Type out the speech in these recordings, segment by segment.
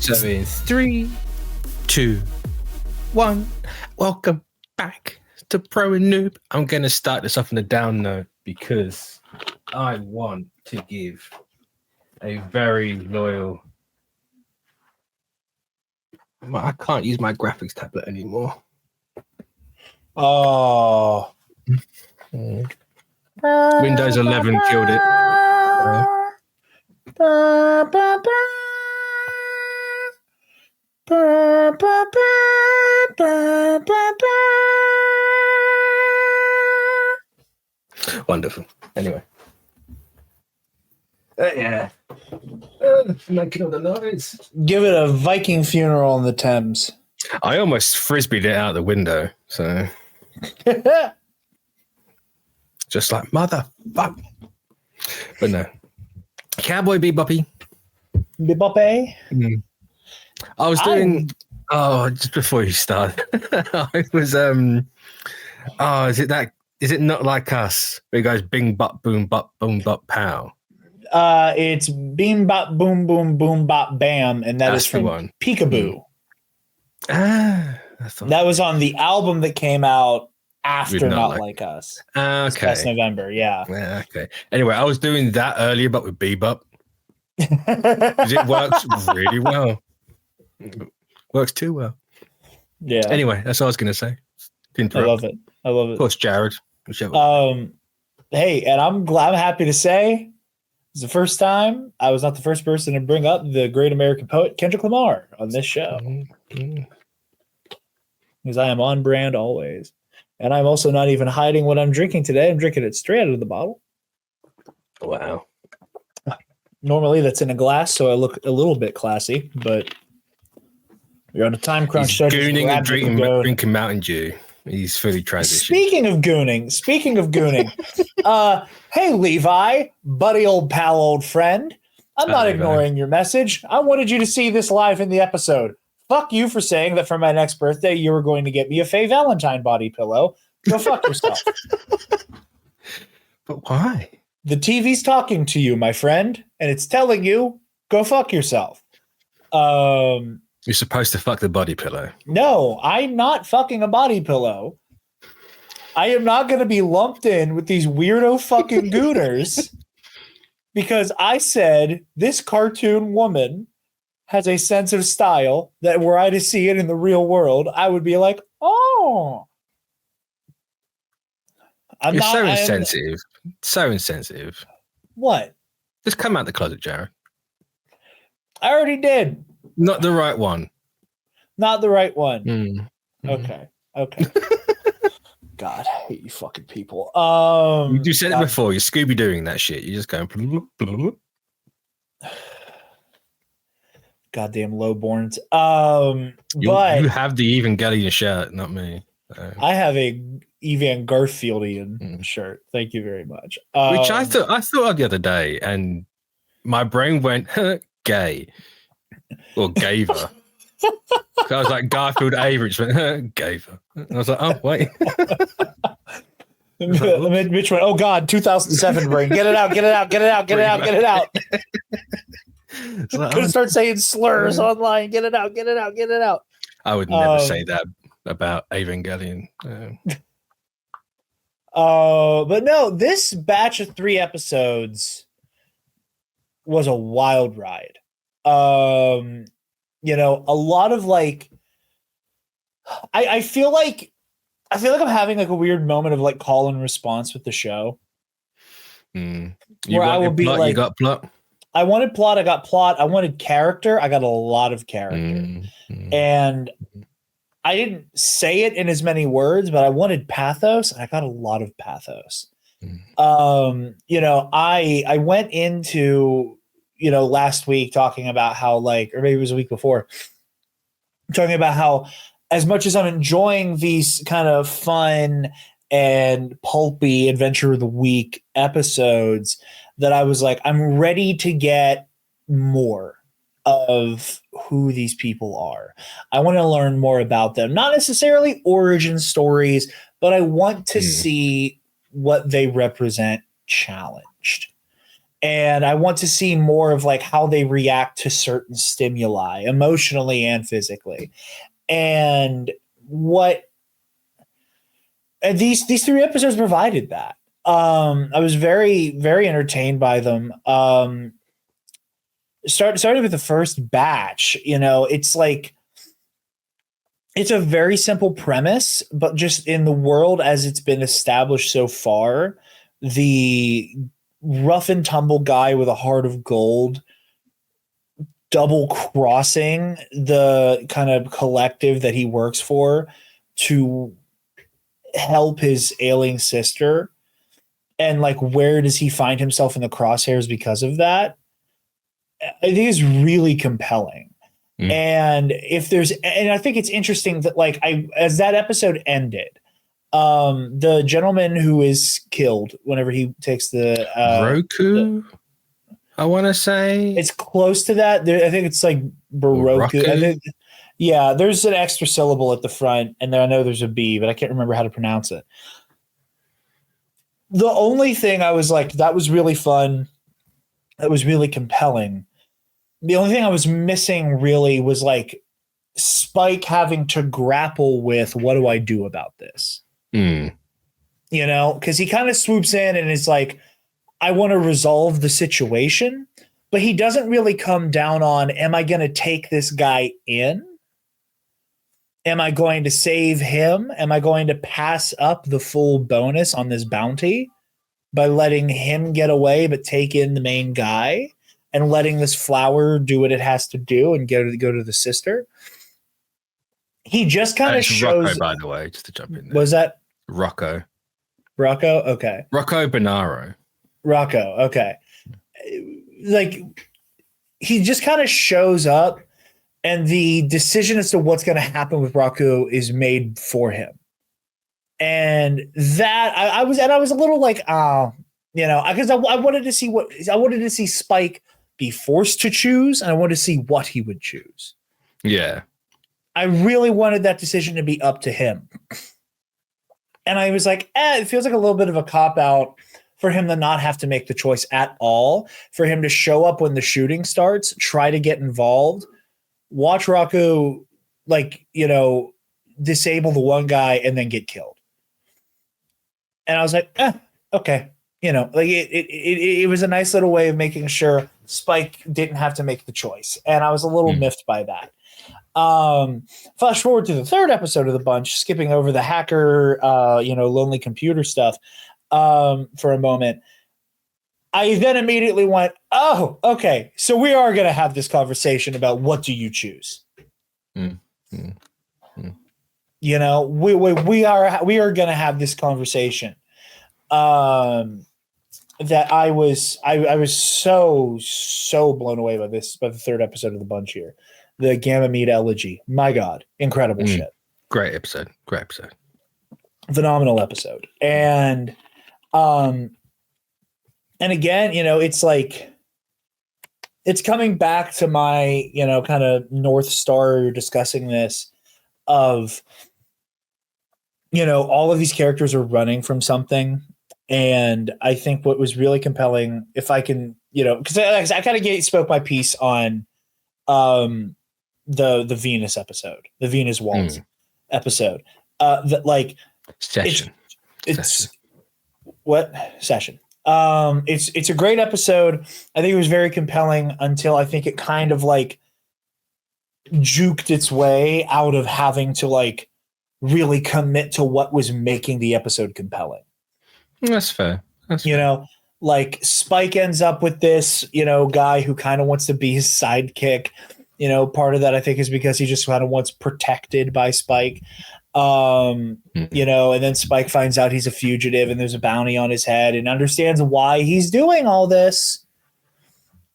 So in 3, 2, 1, welcome back to Pro and Noob. I'm going to start this off on a down note because I want to give a very loyal... I can't use my graphics tablet anymore. Oh. Windows 11 killed it. Wonderful. Anyway. Yeah. Making all the noise. Give it a Viking funeral in the Thames. I almost frisbeed it out the window, so... Just like, motherfucker. But no. Cowboy Bebop. Bebop. I was doing... just before you start. I was... Is it Not Like Us? Where it goes bing, bop, boom, bop, pow. It's beam, bop, boom, boom, boom, bop, bam. And that's from one. Peekaboo. That was on the album that came out after Not Like Us. Okay. Last November, yeah. Okay. Anyway, I was doing that earlier, but with Bebop. Because it works really well. Works too well. Yeah. Anyway, that's what I was going to say. I love it. Of course, Jarod. Hey, and I'm happy to say it's the first time I was not the first person to bring up the great American poet Kendrick Lamar on this show. Because I am on brand always. And I'm also not even hiding what I'm drinking today. I'm drinking it straight out of the bottle. Wow. Normally that's in a glass, so I look a little bit classy, but you're on a time crunch. He's gooning and drinking Mountain Dew. He's fully transitioned. Speaking of gooning. Hey, Levi, buddy, old pal, old friend. I'm not ignoring your message. I wanted you to see this live in the episode. Fuck you for saying that for my next birthday, you were going to get me a Faye Valentine body pillow. Go fuck yourself. But why? The TV's talking to you, my friend, and it's telling you, go fuck yourself. You're supposed to fuck the body pillow. No, I'm not fucking a body pillow. I am not going to be lumped in with these weirdo fucking gooners because I said this cartoon woman has a sense of style that were I to see it in the real world, I would be like, oh. You're so insensitive. So insensitive. What? Just come out the closet, Jarod. I already did. Not the right one. Not the right one. Okay. God, I hate you fucking people. You said it before. You're Scooby-Dooing that shit. You're just going... Blah, blah, blah. Goddamn lowborns. You have the Evangelion shirt, not me. I have a Evan Garfieldian shirt. Thank you very much. Which I thought of the other day, and my brain went gay or gaver. So I was like Garfield Avery, just went gaver. And I was like, oh wait. Mitch went, oh God, 2007 brain. Get it out. Like, Gonna start saying slurs online. Get it out. I would never say that about Evangelion. But no, this batch of 3 episodes was a wild ride. A lot of like, I feel like I'm having like a weird moment of like call and response with the show. Where I will be like, you got plot. I wanted plot. I got plot. I wanted character. I got a lot of character. And I didn't say it in as many words, but I wanted pathos, and I got a lot of pathos. I went into, last week talking about how like, or maybe it was a week before, talking about how as much as I'm enjoying these kind of fun and pulpy adventure of the week episodes, that I was like, I'm ready to get more of who these people are. I want to learn more about them, not necessarily origin stories, but I want to see what they represent challenged. And I want to see more of like how they react to certain stimuli, emotionally and physically. And these 3 episodes provided that. I was very, very entertained by them. Starting with the first batch, it's like, it's a very simple premise, but just in the world as it's been established so far, the rough and tumble guy with a heart of gold double crossing the kind of collective that he works for to help his ailing sister, and like where does he find himself in the crosshairs because of that, I think is really compelling. And I think it's interesting that like as that episode ended, the gentleman who is killed whenever he takes the Roku, I want to say it's close to that. I think it's like Baroku. I think, yeah, there's an extra syllable at the front, and then I know there's a B, but I can't remember how to pronounce it. The only thing I was like, that was really fun. That was really compelling. The only thing I was missing really was like Spike having to grapple with, what do I do about this? Because he kind of swoops in and is like, I want to resolve the situation, but he doesn't really come down on, am I going to take this guy in? Am I going to save him? Am I going to pass up the full bonus on this bounty by letting him get away but take in the main guy and letting this flower do what it has to do and go to the sister? He just kind of shows. Rocco, by the way, just to jump in there. Was that Rocco? Okay. Rocco Bonaro. Rocco, okay. Like, he just kind of shows up, and the decision as to what's going to happen with Rocco is made for him. And that I was a little like, because I wanted to see Spike be forced to choose, and I wanted to see what he would choose. Yeah. I really wanted that decision to be up to him. And I was like, it feels like a little bit of a cop-out for him to not have to make the choice at all, for him to show up when the shooting starts, try to get involved, watch Rocco, disable the one guy and then get killed. And I was like, okay. It was a nice little way of making sure Spike didn't have to make the choice. And I was a little miffed by that. Flash forward to the 3rd episode of the bunch, skipping over the hacker, lonely computer stuff for a moment. I then immediately went, oh, okay. So we are going to have this conversation about what do you choose? We are going to have this conversation. That I was so blown away by the 3rd episode of the bunch here. The Gamma Meat Elegy. My God. Incredible shit. Great episode. Phenomenal episode. And again, it's like, it's coming back to my, kind of North Star discussing this of, all of these characters are running from something. And I think what was really compelling, if I can, because I kind of spoke my piece on the Venus episode, the Venus Waltz episode. That like session. It's what session? It's a great episode. I think it was very compelling until I think it kind of like juked its way out of having to like really commit to what was making the episode compelling. That's fair. Like Spike ends up with this, guy who kind of wants to be his sidekick. Part of that I think is because he just kind of wants protected by Spike. And then Spike finds out he's a fugitive and there's a bounty on his head and understands why he's doing all this.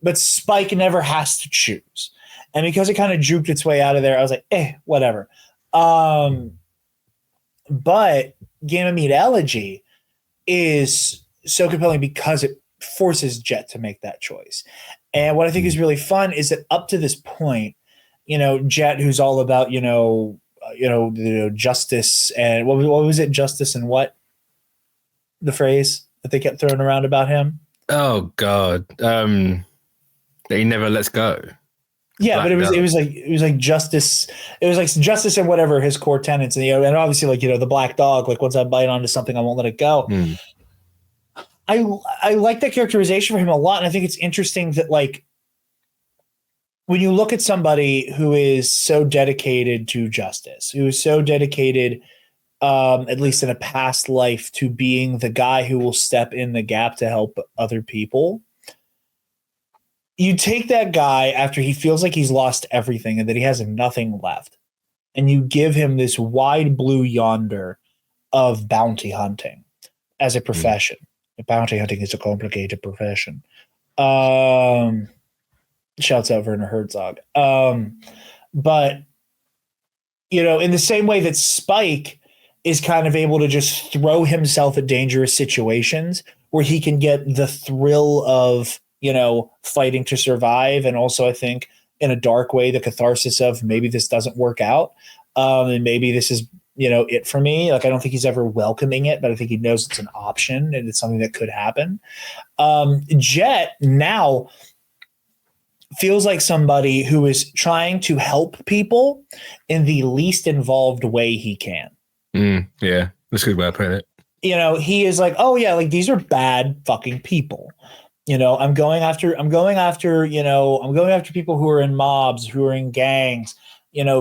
But Spike never has to choose. And because it kind of juked its way out of there, I was like, whatever. But Gamma Meat Elegy is so compelling because it forces Jet to make that choice. And what I think is really fun is that up to this point, Jet, who's all about, justice and what was it? Justice and what? The phrase that they kept throwing around about him? Oh God. That he never lets go. Yeah, but it was like justice. It was like justice and whatever his core tenets, and and obviously like the black dog. Like once I bite onto something, I won't let it go. I like that characterization for him a lot, and I think it's interesting that like when you look at somebody who is so dedicated to justice, who is so dedicated, at least in a past life, to being the guy who will step in the gap to help other people. You take that guy after he feels like he's lost everything and that he has nothing left, and you give him this wide blue yonder of bounty hunting as a profession. Bounty hunting is a complicated profession. Shouts out Werner Herzog. But, in the same way that Spike is kind of able to just throw himself at dangerous situations where he can get the thrill of, fighting to survive. And also, I think in a dark way, the catharsis of maybe this doesn't work out. And maybe this is, it for me. Like, I don't think he's ever welcoming it, but I think he knows it's an option and it's something that could happen. Jet now feels like somebody who is trying to help people in the least involved way he can. Yeah, that's a good way of putting it. He is like, oh yeah, like these are bad fucking people. I'm going after people who are in mobs, who are in gangs,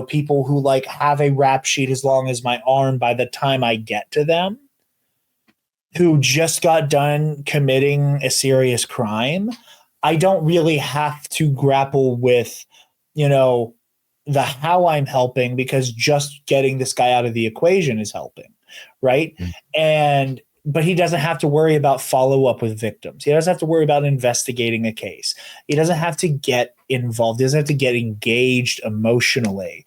people who like have a rap sheet as long as my arm by the time I get to them, who just got done committing a serious crime. I don't really have to grapple with, the how I'm helping, because just getting this guy out of the equation is helping. Right. But he doesn't have to worry about follow up with victims. He doesn't have to worry about investigating a case. He doesn't have to get involved. He doesn't have to get engaged emotionally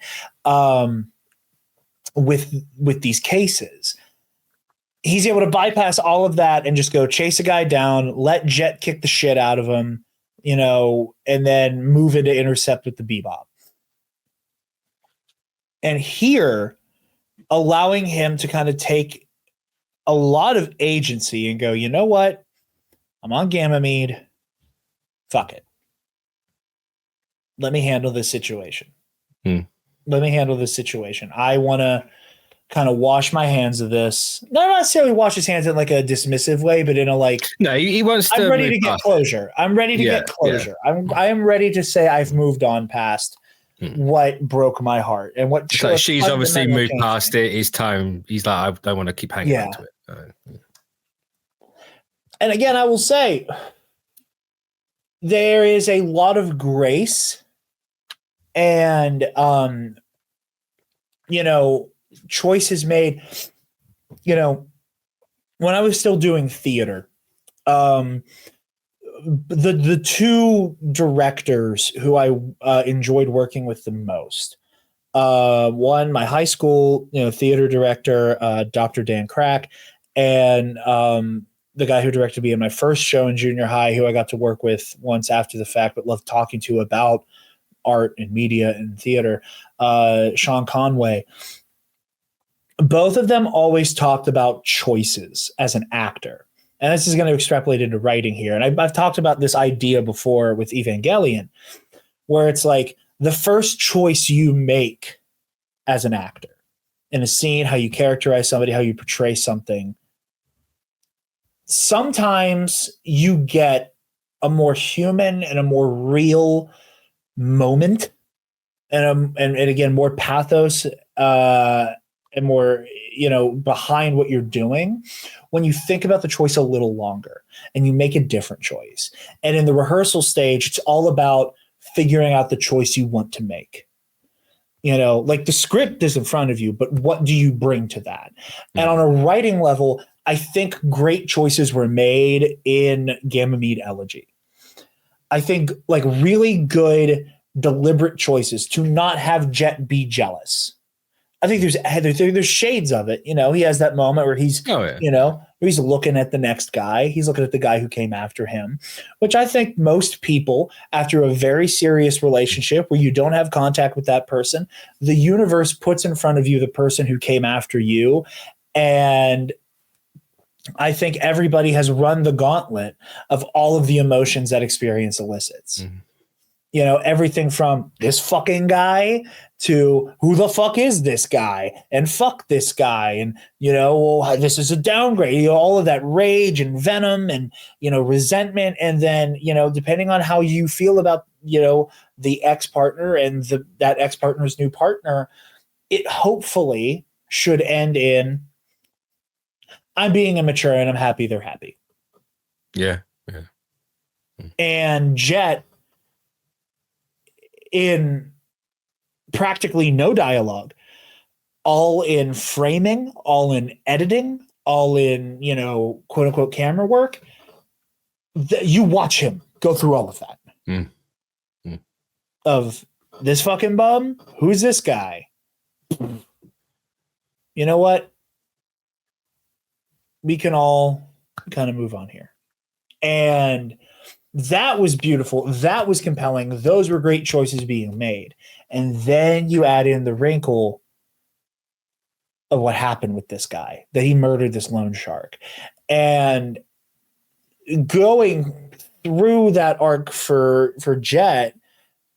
with these cases. He's able to bypass all of that and just go chase a guy down, let Jet kick the shit out of him, and then move into intercept with the Bebop. And here, allowing him to kind of take a lot of agency and go, you know what? I'm on Ganymede. Fuck it. Let me handle this situation. I want to kind of wash my hands of this. Not necessarily wash his hands in like a dismissive way, but in a like, no, he wants to. I'm ready to get closure. I'm ready to get closure. Yeah. I am ready to say I've moved on past what broke my heart and what. So she's obviously moved past it. It's time. He's like, I don't want to keep hanging on to it. And again, I will say there is a lot of grace and, choices made, when I was still doing theater, the two directors who I enjoyed working with the most, one, my high school, theater director, Dr. Dan Crack, and the guy who directed me in my first show in junior high, who I got to work with once after the fact, but loved talking to about art and media and theater, Sean Conway. Both of them always talked about choices as an actor. And this is going to extrapolate into writing here. And I've talked about this idea before with Evangelion, where it's like the first choice you make as an actor in a scene, how you characterize somebody, how you portray something. Sometimes you get a more human and a more real moment and again, more pathos and more, behind what you're doing when you think about the choice a little longer and you make a different choice. And in the rehearsal stage, it's all about figuring out the choice you want to make. Like the script is in front of you, but what do you bring to that? Mm-hmm. And on a writing level, I think great choices were made in Ganymede Elegy. I think like really good, deliberate choices to not have Jet be jealous. I think there's shades of it. He has that moment where he's, where he's looking at the next guy. He's looking at the guy who came after him, which I think most people, after a very serious relationship where you don't have contact with that person, the universe puts in front of you the person who came after you. And I think everybody has run the gauntlet of all of the emotions that experience elicits. Mm. You know, everything from this fucking guy to who the fuck is this guy and fuck this guy. And, you know, well, this is a downgrade, you know, all of that rage and venom and, you know, resentment. And then, you know, depending on how you feel about, you know, the ex-partner and that ex-partner's new partner, it hopefully should end in, I'm being immature and I'm happy they're happy. Yeah. Yeah. And Jet, in practically no dialogue, all in framing, all in editing, all in, you know, quote unquote camera work, you watch him go through all of that. Mm. Mm. Of this fucking bum, who's this guy? You know what? We can all kind of move on here. And that was beautiful. That was compelling. Those were great choices being made. And then you add in the wrinkle of what happened with this guy, that he murdered this loan shark. And going through that arc for Jet,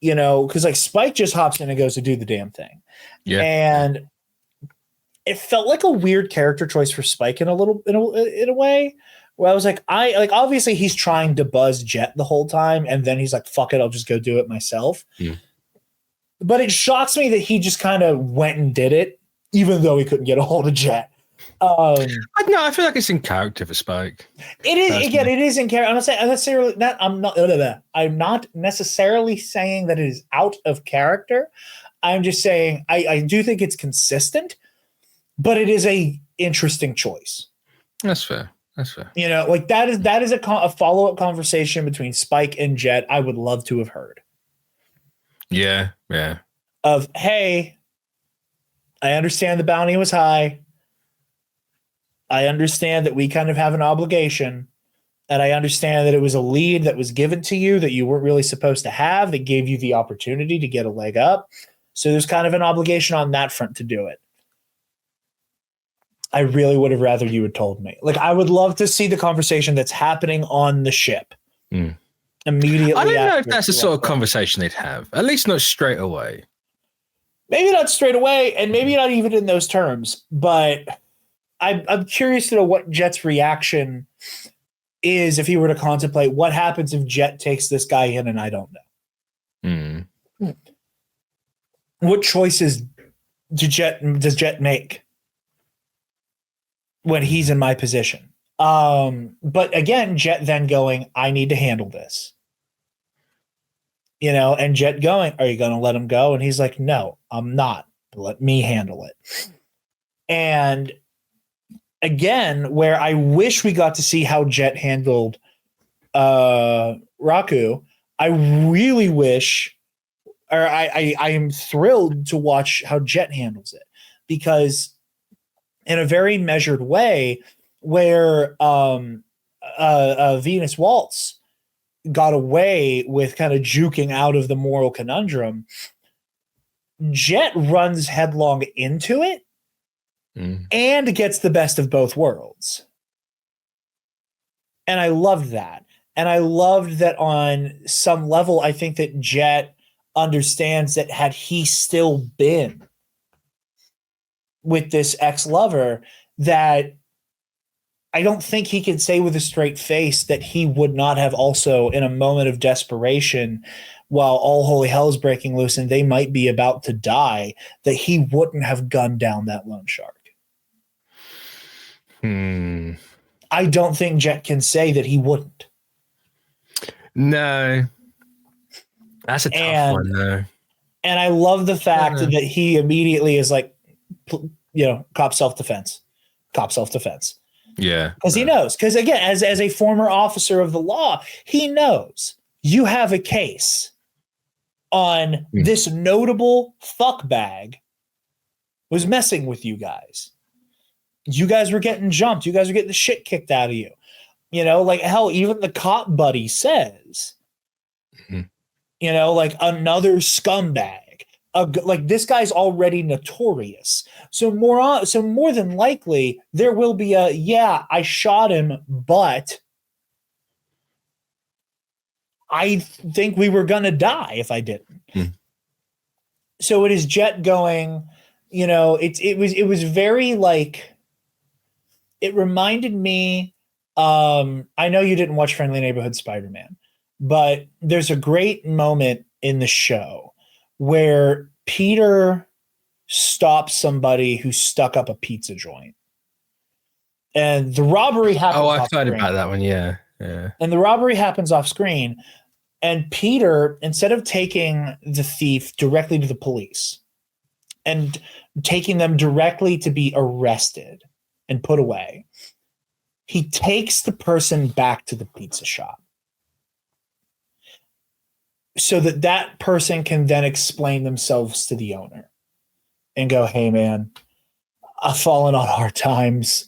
you know, because like Spike just hops in and goes to do the damn thing. Yeah. And it felt like a weird character choice for Spike in a way. Where I was like, obviously he's trying to buzz Jet the whole time, and then he's like, fuck it, I'll just go do it myself. Mm. But it shocks me that he just kind of went and did it, even though he couldn't get a hold of Jet. I feel like it's in character for Spike. It is, personally. Again, it is in character. I'm not necessarily saying that it is out of character. I'm just saying I do think it's consistent, but it is a interesting choice. That's fair. That's fair. You know, like that is a follow-up conversation between Spike and Jet I would love to have heard. Yeah, yeah. Of, hey, I understand the bounty was high. I understand that we kind of have an obligation. And I understand that it was a lead that was given to you that you weren't really supposed to have, that gave you the opportunity to get a leg up. So there's kind of an obligation on that front to do it. I really would have rather you had told me. Like, I would love to see the conversation that's happening on the ship. Mm. Immediately. I don't know if that's the sort of conversation they'd have. At least not straight away. Maybe not straight away, and maybe not even in those terms. But I'm curious to know what Jet's reaction is if he were to contemplate what happens if Jet takes this guy in and I don't know. Mm. What choices does Jet make when he's in my position? But again, Jet then going, I need to handle this. You know, and Jet going, are you going to let him go? And he's like, no, I'm not. Let me handle it. And again, where I wish we got to see how Jet handled Raku, I really wish, or I am thrilled to watch how Jet handles it, because in a very measured way, where Venus Waltz got away with kind of juking out of the moral conundrum, Jet runs headlong into it and gets the best of both worlds. And I loved that. And I loved that on some level, I think that Jet understands that had he still been with this ex-lover, that I don't think he can say with a straight face that he would not have also, in a moment of desperation, while all holy hell is breaking loose and they might be about to die, that he wouldn't have gunned down that loan shark. I don't think Jet can say that he wouldn't. No. That's a tough one, though. And I love the fact that he immediately is like, you know, cop self-defense. Yeah. Because he knows. Because again, as a former officer of the law, he knows you have a case on this notable fuckbag was messing with you guys. You guys were getting jumped. You guys were getting the shit kicked out of you. You know, like, hell, even the cop buddy says, you know, like, another scumbag like this guy's already notorious. So more than likely there will be I shot him, but I think we were gonna die if I didn't. So it is Jet going, it was very like, it reminded me, I know you didn't watch Friendly Neighborhood Spider-Man, but there's a great moment in the show where Peter stops somebody who stuck up a pizza joint. And the robbery happens. Oh, I've heard about that one. Yeah. And the robbery happens off screen. And Peter, instead of taking the thief directly to the police and taking them directly to be arrested and put away, he takes the person back to the pizza shop so that person can then explain themselves to the owner and go, hey, man, I've fallen on hard times.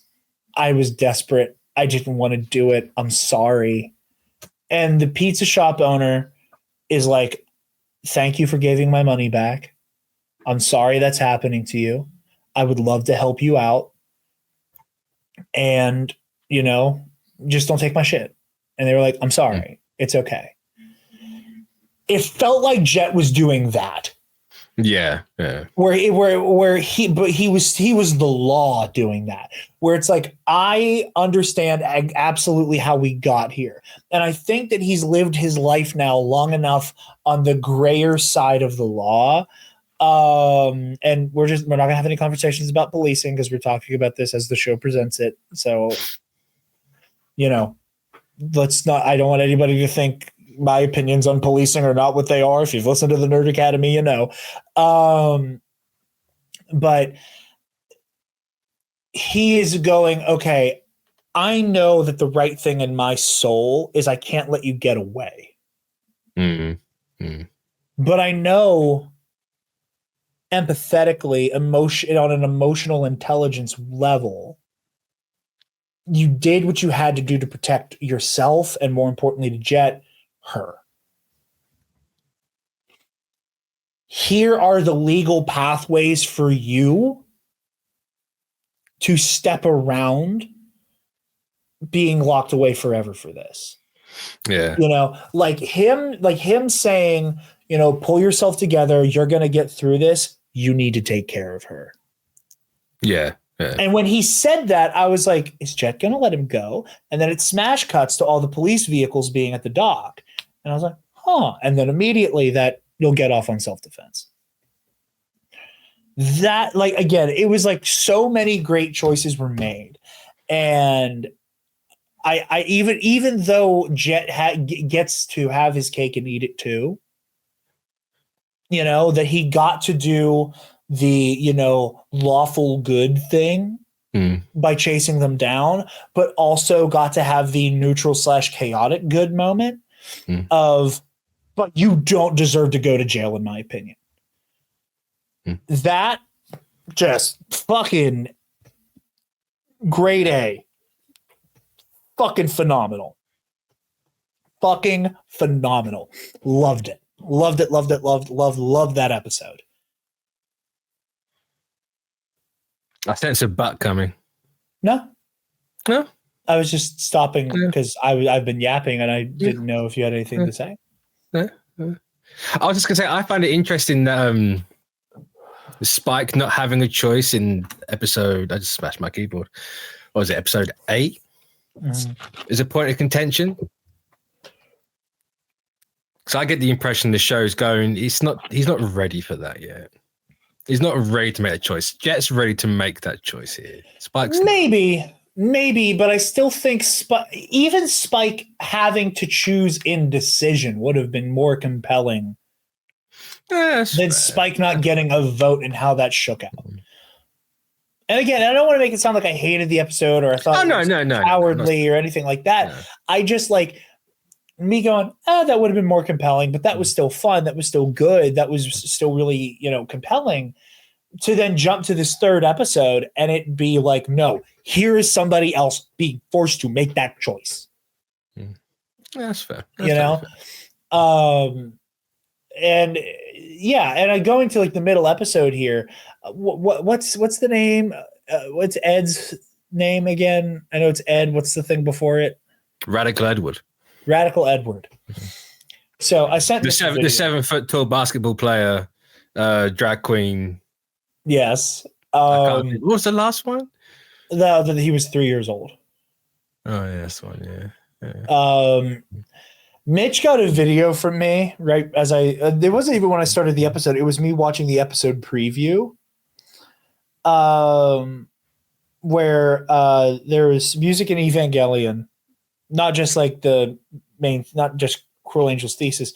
I was desperate. I didn't want to do it. I'm sorry. And the pizza shop owner is like, thank you for giving my money back. I'm sorry that's happening to you. I would love to help you out. And, just don't take my shit. And they were like, I'm sorry. It's okay. It felt like Jet was doing that. Yeah. Where he was the law doing that. Where it's like, I understand absolutely how we got here. And I think that he's lived his life now long enough on the grayer side of the law. And we're not gonna have any conversations about policing because we're talking about this as the show presents it. So, let's not, I don't want anybody to think my opinions on policing are not what they are. If you've listened to the Nerd Academy, but he is going, okay, I know that the right thing in my soul is I can't let you get away. But I know empathetically, on an emotional intelligence level, you did what you had to do to protect yourself and, more importantly, to Jet, her. Here are the legal pathways for you to step around being locked away forever for this. Yeah. Like him saying, pull yourself together. You're going to get through this. You need to take care of her. Yeah. And when he said that, I was like, is Jet going to let him go? And then it smash cuts to all the police vehicles being at the dock. And I was like, huh. And then immediately that you'll get off on self-defense. That, like, again, it was like so many great choices were made. And I even though Jet gets to have his cake and eat it too, that he got to do the, lawful good thing by chasing them down, but also got to have the neutral / chaotic good moment of, but you don't deserve to go to jail, in my opinion. That just fucking grade A. Fucking phenomenal. Fucking phenomenal. Loved it. Loved that episode. I sense a butt coming. No. I was just stopping because I've been yapping and I didn't know if you had anything to say. I was just gonna say, I find it interesting that Spike not having a choice in episode, I just smashed my keyboard. What was it, episode 8? Is a point of contention. So I get the impression the show's going, he's not ready for that yet. He's not ready to make a choice. Jet's ready to make that choice here. Spike's maybe, but I still think even Spike having to choose indecision would have been more compelling than Spike not getting a vote and how that shook out. And again, I don't want to make it sound like I hated the episode or I thought it was cowardly or anything like that. No. I just like me going, that would have been more compelling, but that was still fun. That was still good. That was still really, compelling. To then jump to this third episode and it be like, no, here is somebody else being forced to make that choice. That's fair. Fair. and I'm going to like the middle episode here. What's the name? What's Ed's name again? I know it's Ed. What's the thing before it? Radical Edward. Radical Edward. So I sent the 7 foot tall basketball player, drag queen. Yes. What was the last one? He was 3 years old. Oh yeah, that's one. Yeah. Mitch got a video from me right as it wasn't even when I started the episode. It was me watching the episode preview. Where there was music in Evangelion, not just like the main, not just Cruel Angel's Thesis,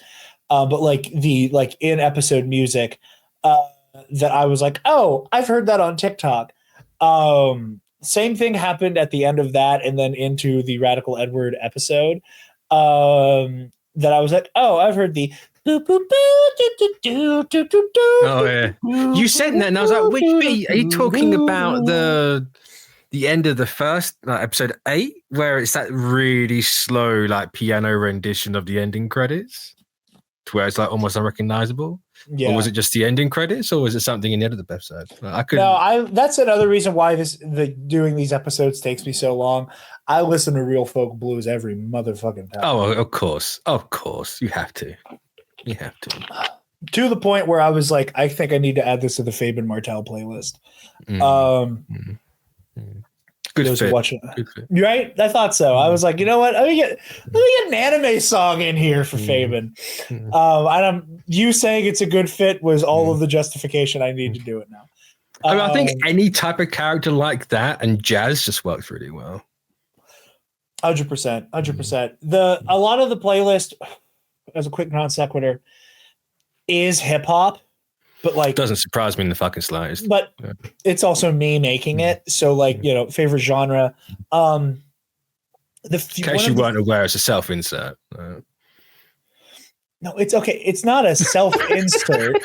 but like the in episode music that I was like, oh, I've heard that on TikTok. Same thing happened at the end of that, and then into the Radical Edward episode. That I was like, oh, I've heard the. Oh yeah, you said that, and I was like, which beat? Are you talking about the end of the first episode 8, where it's that really slow like piano rendition of the ending credits, to where it's like almost unrecognizable? Yeah. Or was it just the ending credits, or was it something in the end of the episode? I couldn't. No, that's another reason why doing these episodes takes me so long. I listen to Real Folk Blues every motherfucking time. Oh, of course, you have to. To the point where I was like, I think I need to add this to the Fabian Martel playlist. Good fit. Watching. Good fit. Right? I thought so. I was like, you know what? Let me get an anime song in here for Fabian. You saying it's a good fit was all of the justification I need to do it now. I think any type of character like that and jazz just works really well. 100%. A lot of the playlist, as a quick non sequitur, is hip hop, but like doesn't surprise me in the fucking slightest. But it's also me making it, so like favorite genre. In case you weren't aware, it's a self insert. No, it's okay. It's not a self insert.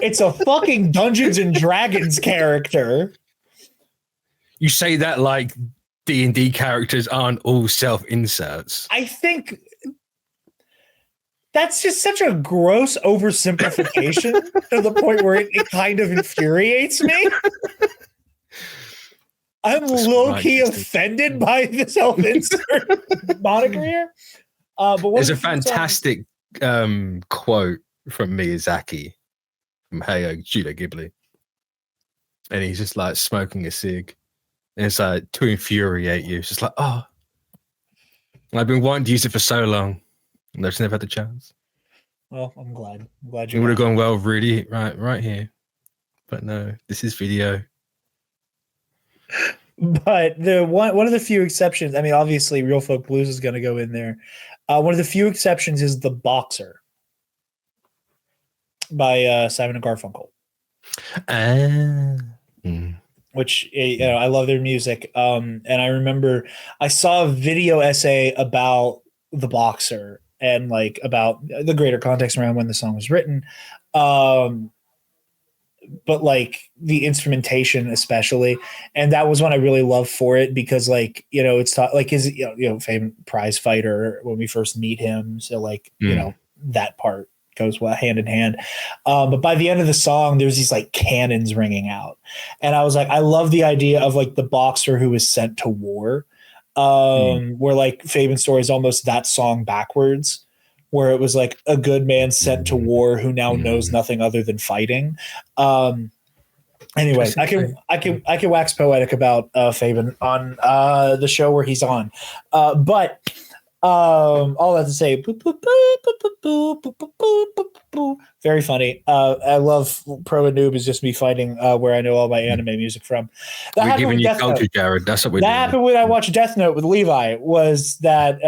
It's a fucking Dungeons and Dragons character. You say that like D&D characters aren't all self inserts. I think. That's just such a gross oversimplification to the point where it kind of infuriates me. I'm low-key offended by the self-insert moniker here. But there's a fantastic quote from Miyazaki from Hayao Studio Ghibli. And he's just like smoking a cig. And it's like to infuriate you. It's just like, oh, I've been wanting to use it for so long. And I've just never had the chance. Well, I'm glad you would have gone well really right here. But no, this is video. But the one of the few exceptions, I mean, obviously Real Folk Blues is going to go in there. One of the few exceptions is The Boxer by Simon and Garfunkel. Which, I love their music. And I remember I saw a video essay about The Boxer and like about the greater context around when the song was written. But like the instrumentation especially. And that was one I really loved for it because like, it's taught like his, famous prize fighter when we first meet him. So like, that part goes well hand in hand. But by the end of the song, there's these like cannons ringing out. And I was like, I love the idea of like the boxer who was sent to war. Where like Fabian's story is almost that song backwards, where it was like a good man sent to war who now knows nothing other than fighting. Anyway, I can wax poetic about Fabian on the show where he's on, but all that to say, very funny. I love Pro and Noob is just me fighting where I know all my anime music from. We're giving you culture, Jarod. That's what we're doing. That happened when I watched Death Note with Levi. Was that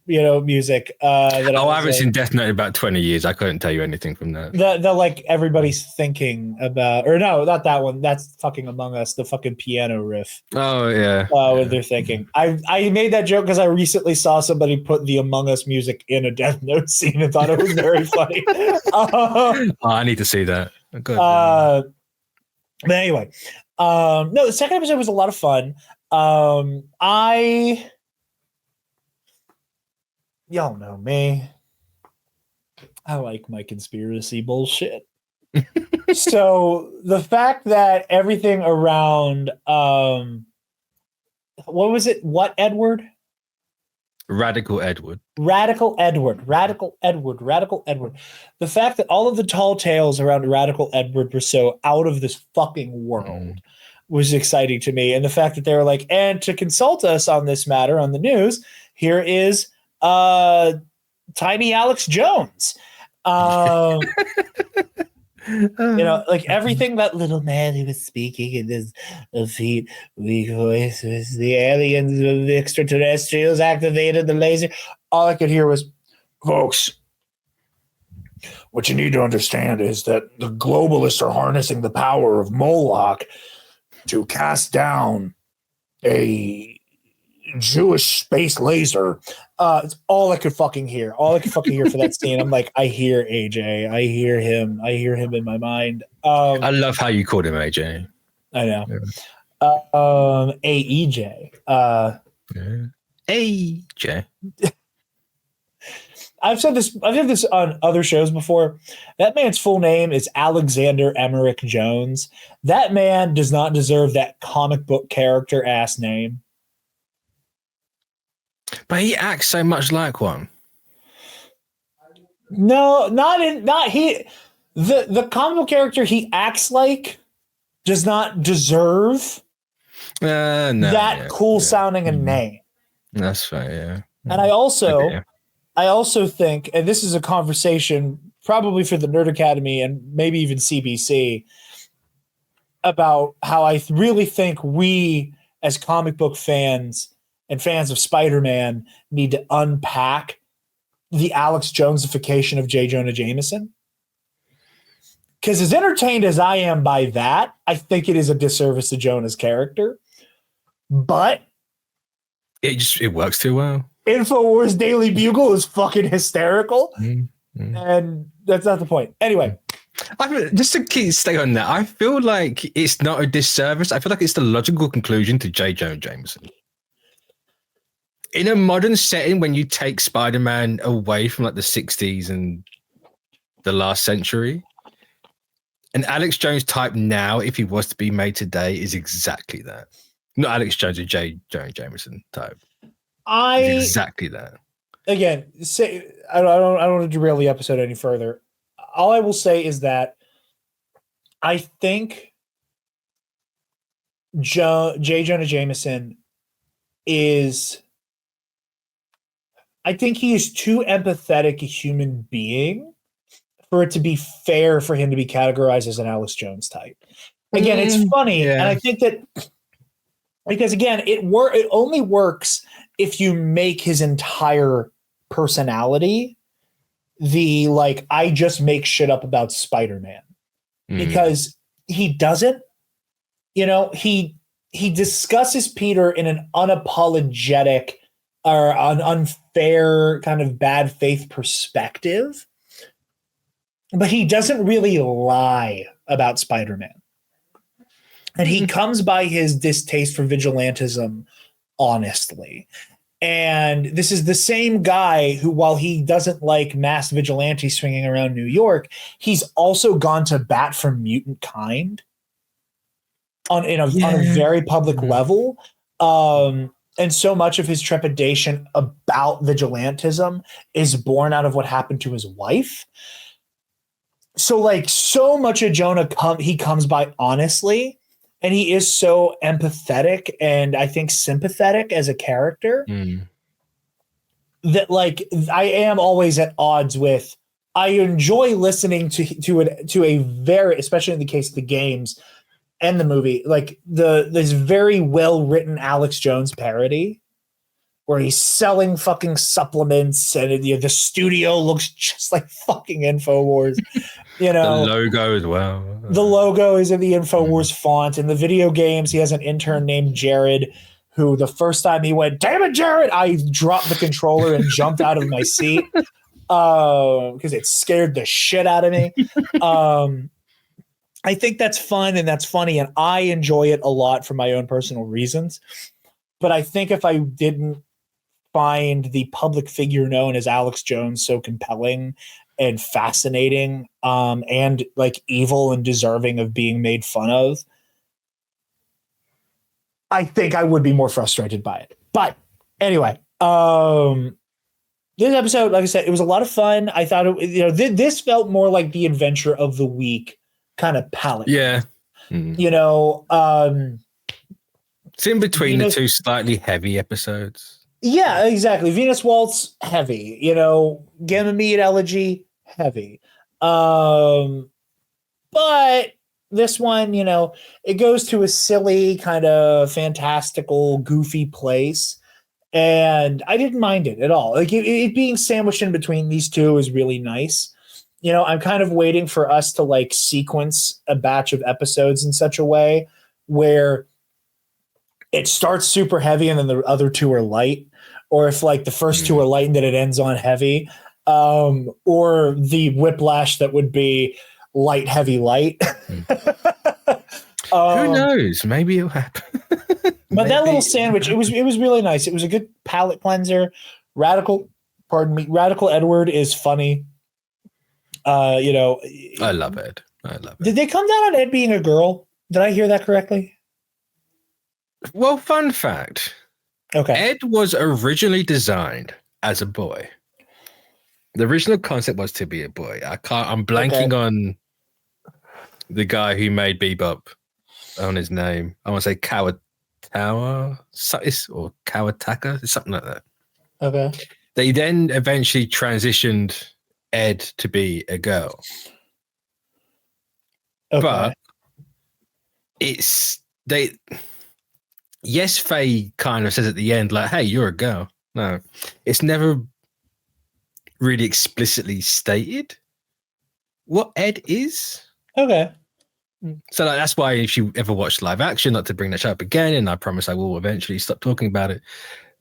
music? That I haven't seen Death Note in about 20 years. I couldn't tell you anything from that. The like everybody's thinking about, or no, not that one. That's fucking Among Us. The fucking piano riff. Oh yeah. What they're thinking. I made that joke because I recently saw somebody put the Among Us music in a Death Note scene and thought it was very funny. I need to see that. Good. But anyway, no, the second episode was a lot of fun. Y'all know me. I like my conspiracy bullshit. So the fact that everything around what was it? What Edward? Radical Edward. Radical Edward. Radical Edward. Radical Edward. The fact that all of the tall tales around Radical Edward were so out of this fucking world was exciting to me. And the fact that they were like, and to consult us on this matter on the news, here is Tiny Alex Jones. You know, like everything that little man who was speaking in this feet, weak voice was the aliens, the extraterrestrials activated the laser. All I could hear was, folks, what you need to understand is that the globalists are harnessing the power of Moloch to cast down a Jewish space laser. It's all I could fucking hear. All I could fucking hear for that scene. I'm like, I hear AJ. I hear him. I hear him in my mind. I love how you called him AJ. I know. AEJ. AJ. I've said this on other shows before. That man's full name is Alexander Emmerich Jones. That man does not deserve that comic book character ass name. But he acts so much like one. No, the comic book character he acts like does not deserve cool sounding a name. That's fair, yeah. And I also think, and this is a conversation probably for the Nerd Academy and maybe even CBC, about how I really think we as comic book fans and fans of Spider-Man need to unpack the Alex Jonesification of J. Jonah Jameson. Because as entertained as I am by that, I think it is a disservice to Jonah's character. But it works too well. InfoWars Daily Bugle is fucking hysterical. And that's not the point. Anyway. Just to stay on that, I feel like it's not a disservice. I feel like it's the logical conclusion to J. Jonah Jameson. In a modern setting, when you take Spider-Man away from like the 60s and the last century, an Alex Jones type now, if he was to be made today, is exactly that. Not Alex Jones, a J. Jonah Jameson type. Exactly that. Again, I don't want to derail the episode any further. All I will say is that I think J. Jonah Jameson is... I think he is too empathetic a human being for it to be fair for him to be categorized as an Alex Jones type. Again, it's funny, and I think that because again, it only works if you make his entire personality the like I just make shit up about Spider-Man, because he doesn't. You know, he discusses Peter in an unapologetic or an unfair kind of bad faith perspective, but he doesn't really lie about Spider-Man. And he comes by his distaste for vigilantism honestly. And this is the same guy who, while he doesn't like mass vigilantes swinging around New York, he's also gone to bat for mutant kind on a very public level. And so much of his trepidation about vigilantism is born out of what happened to his wife. So like so much of Jonah he comes by honestly, and he is so empathetic and I think sympathetic as a character that like I am always at odds with. I enjoy listening to a very, especially in the case of the games and the movie, like this very well written Alex Jones parody where he's selling fucking supplements and the studio looks just like fucking InfoWars. You know, the logo as well. The logo is in the InfoWars font. In the video games, he has an intern named Jarod, who the first time he went, "Damn it, Jarod!" I dropped the controller and jumped out of my seat because it scared the shit out of me. I think that's fun and that's funny, and I enjoy it a lot for my own personal reasons. But I think if I didn't find the public figure known as Alex Jones so compelling and fascinating, and like evil and deserving of being made fun of, I think I would be more frustrated by it. But anyway, this episode, like I said, it was a lot of fun. I thought this felt more like the adventure of the week kind of palette. Yeah. It's in between the two slightly heavy episodes. Yeah, exactly. Venus Waltz, heavy. Ganymede Elegy, heavy. But this one, it goes to a silly, kind of fantastical, goofy place. And I didn't mind it at all. Like it being sandwiched in between these two is really nice. I'm kind of waiting for us to like sequence a batch of episodes in such a way where it starts super heavy and then the other two are light, or if like the first two are light and then it ends on heavy, or the whiplash that would be light, heavy, light. Who knows? Maybe it'll happen. But that little sandwich, it was really nice. It was a good palate cleanser. Radical Edward is funny. I love Ed. Did they come down on Ed being a girl? Did I hear that correctly? Well, fun fact. Okay. Ed was originally designed as a boy. The original concept was to be a boy. I'm blanking on the guy who made Bebop on his name. I want to say Kawatawa or Kawataka, something like that. Okay. They then eventually transitioned Ed to be a girl. Okay. But yes, Faye kind of says at the end, like, hey, you're a girl. No, it's never really explicitly stated what Ed is. Okay. So that's why if you ever watch live action, not to bring that up again, and I promise I will eventually stop talking about it,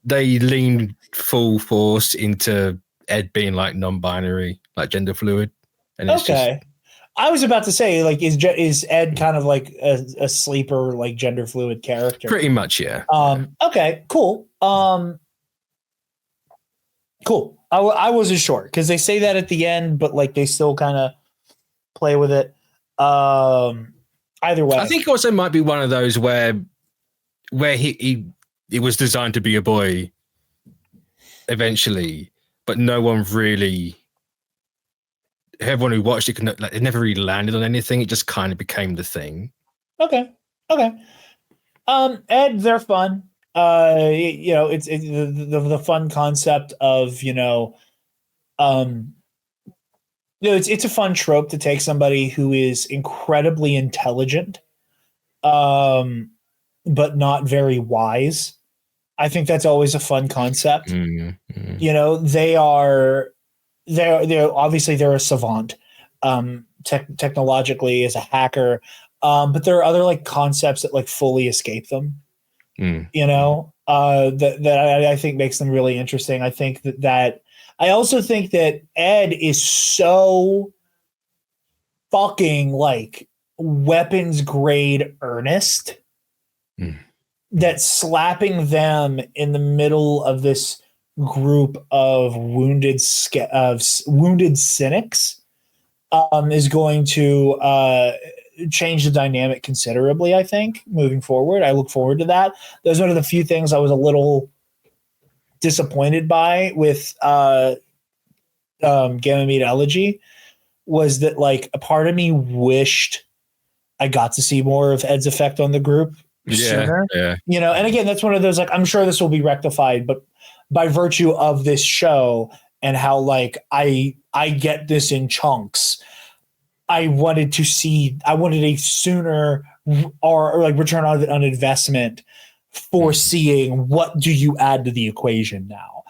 they lean full force into Ed being like non-binary, like gender fluid. And it's I was about to say, like, is Ed kind of like a sleeper, like gender fluid character? Pretty much, yeah. Okay, cool. Cool. I wasn't sure because they say that at the end, but like they still kind of play with it. Either way, I think it also might be one of those where he was designed to be a boy eventually, but no one really. Everyone who watched it, it never really landed on anything. It just kind of became the thing. Okay. Ed, they're fun. It's the fun concept of it's a fun trope to take somebody who is incredibly intelligent, but not very wise. I think that's always a fun concept. Mm-hmm. They're obviously they're a savant, technologically as a hacker, but there are other like concepts that like fully escape them. That I think makes them really interesting. I think that I also think that Ed is so fucking like weapons grade earnest that slapping them in the middle of this group of wounded cynics is going to change the dynamic considerably, I think, moving forward. I look forward to that. Those are one of the few things I was a little disappointed by with Ganymede Elegy was that like a part of me wished I got to see more of Ed's effect on the group sooner. Yeah. And again, that's one of those, like, I'm sure this will be rectified, but by virtue of this show and how like I get this in chunks, I wanted a sooner or like return on investment for seeing what do you add to the equation now.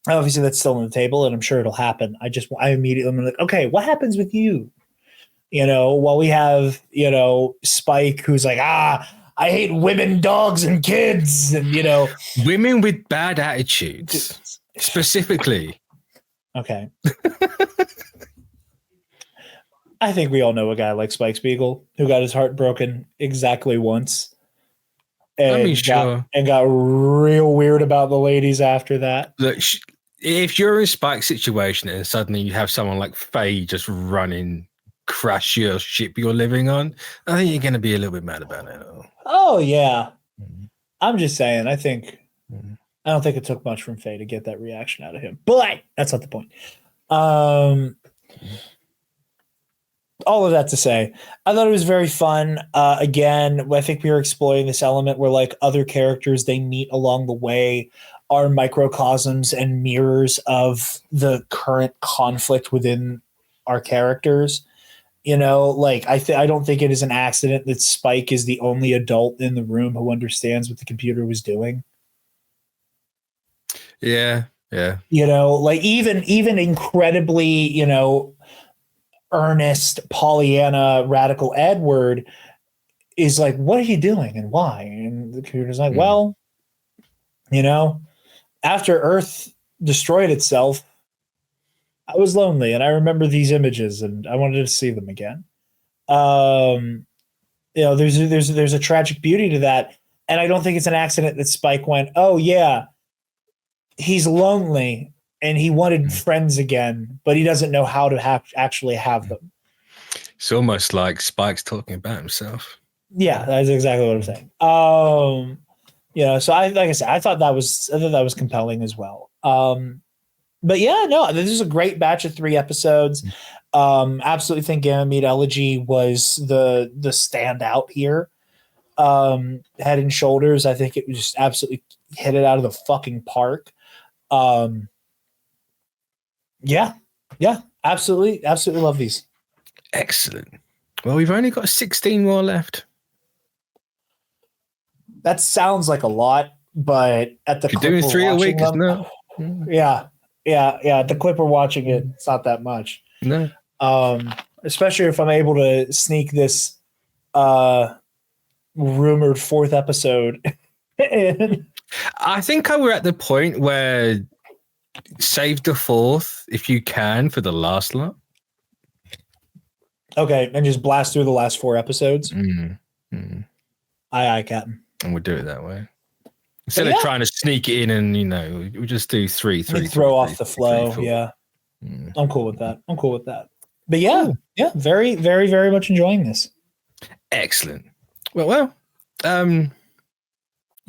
Obviously that's still on the table and I'm sure it'll happen. I immediately am like, okay, what happens with you? While we have, Spike who's like, I hate women, dogs, and kids, and women with bad attitudes, specifically. Okay. I think we all know a guy like Spike Spiegel who got his heart broken exactly once. And got real weird about the ladies after that. Look, if you're in Spike's situation and suddenly you have someone like Faye just running, crash your ship you're living on, I think you're going to be a little bit mad about it. Oh yeah, I'm just saying. I don't think it took much from Faye to get that reaction out of him, but that's not the point. All of that to say, I thought it was very fun. Again, I think we were exploring this element where like other characters they meet along the way are microcosms and mirrors of the current conflict within our characters. You know, like I don't think it is an accident that Spike is the only adult in the room who understands what the computer was doing. Yeah. You know, like even incredibly, you know, earnest Pollyanna radical Edward is like, what are you doing and why? And the computer's like, well, you know, after Earth destroyed itself, I was lonely and I remember these images and I wanted to see them again. You know, there's a tragic beauty to that. And I don't think it's an accident that Spike went, oh yeah, he's lonely and he wanted friends again, but he doesn't know how to actually have them. It's almost like Spike's talking about himself. Yeah, that's exactly what I'm saying. You know, so like I said, I thought that was compelling as well. But yeah, no, this is a great batch of 3 episodes. Absolutely think Ganymede Elegy was the standout here. Head and shoulders, I think it was just absolutely hit it out of the fucking park. Yeah, absolutely love these. Excellent. Well, we've only got 16 more left. That sounds like a lot, but at the you're doing 3 a week, isn't it? Yeah. The clip we're watching it's not that much. No. Especially if I'm able to sneak this rumored 4th episode in. I think we're at the point where save the 4th if you can for the last lot. Okay, and just blast through the last 4 episodes. Aye, Captain. And we'll do it that way. Instead of trying to sneak it in and, you know, we'll just do 3. Throw off the flow. 3, yeah. I'm cool with that. But yeah, very, very, very much enjoying this. Excellent. Well, you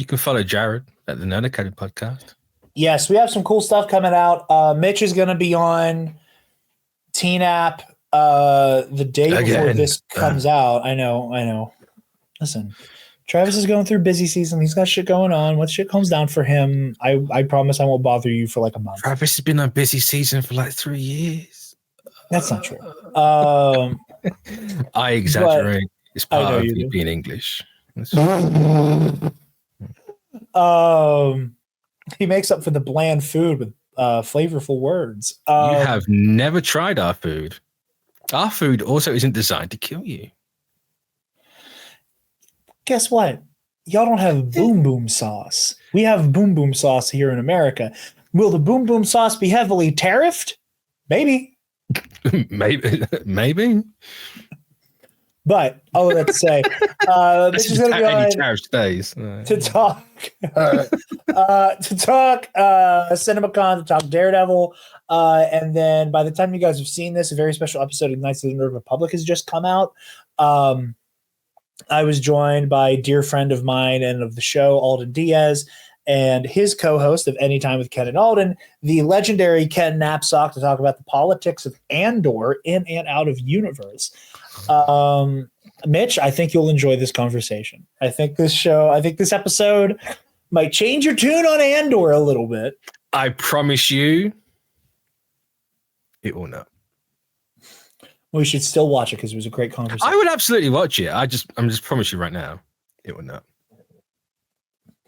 can follow Jarod at the Nerd Academy Podcast. Yes, we have some cool stuff coming out. Mitch is going to be on Teen App the day before this comes out. I know. Listen, Travis is going through busy season. He's got shit going on. Once shit comes down for him, I promise I won't bother you for like a month. Travis has been on busy season for like 3 years. That's not true. I exaggerate. It's part of you being English. He makes up for the bland food with flavorful words. You have never tried our food. Our food also isn't designed to kill you. Guess what? Y'all don't have boom boom sauce. We have boom boom sauce here in America. Will the boom boom sauce be heavily tariffed? Maybe. Maybe. But all of that to say, this is going to be on tariff stays to talk CinemaCon, to talk Daredevil, and then by the time you guys have seen this, a very special episode of Knights of the Nerd Republic has just come out. I was joined by a dear friend of mine and of the show, Alden Diaz, and his co-host of Anytime with Ken and Alden, the legendary Ken Knapsack, to talk about the politics of Andor in and out of universe. Mitch, I think you'll enjoy this conversation. I think this episode might change your tune on Andor a little bit. I promise you, it will not. We should still watch it because it was a great conversation. I would absolutely watch it. I'm just promise you right now, it will not.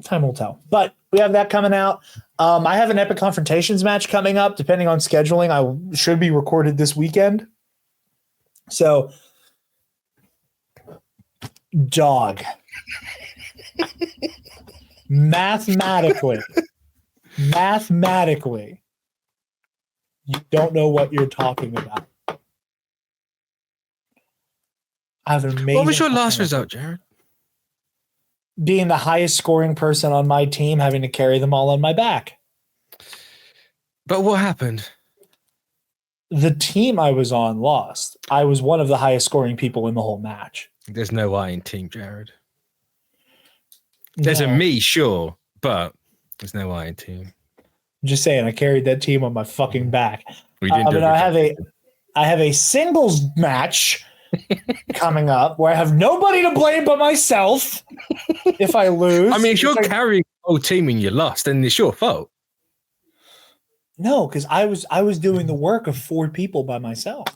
Time will tell. But we have that coming out. I have an Epic Confrontations match coming up. Depending on scheduling, I should be recorded this weekend. So, dog. Mathematically, you don't know what you're talking about. I have an amazing. What was your last result, Jarod? Being the highest scoring person on my team, having to carry them all on my back. But what happened? The team I was on lost. I was one of the highest scoring people in the whole match. There's no I in Team Jarod. There's a me, sure, but there's no I in team. I'm just saying, I carried that team on my fucking back. We didn't do I have a singles match coming up where I have nobody to blame but myself if I lose. I mean, if you're carrying the whole team and you lost, then it's your fault. No, because I was doing the work of 4 people by myself.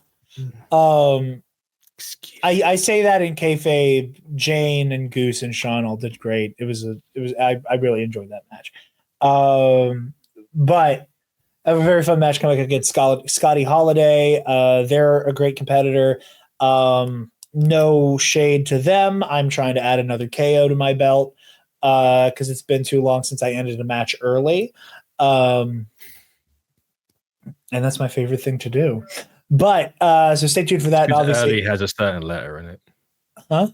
I say that in kayfabe. Jane and Goose and Sean all did great. I really enjoyed that match. But I have a very fun match coming up against Scotty Holiday. They're a great competitor. No shade to them. I'm trying to add another KO to my belt because it's been too long since I ended a match early. And that's my favorite thing to do. But so stay tuned for that. And obviously, early has a certain letter in it. Huh?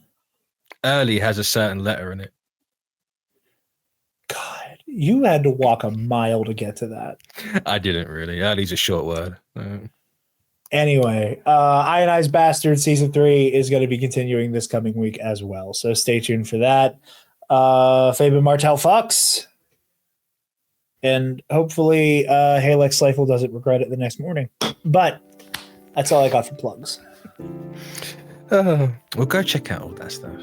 Early has a certain letter in it. God, you had to walk a mile to get to that. I didn't really. Early's a short word. Anyway, Ionized Bastard Season 3 is going to be continuing this coming week as well. So stay tuned for that. Fabian Martel fucks. And hopefully Halex Slifer doesn't regret it the next morning. But that's all I got for plugs. Well, go check out all that stuff.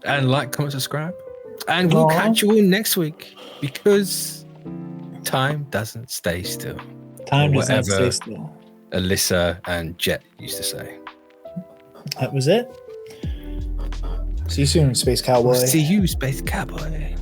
And like, comment, subscribe. And we'll catch you all next week because time doesn't stay still. Time does not stay still. Alyssa and Jet used to say. That was it. See you soon, Space Cowboy. See you, Space Cowboy.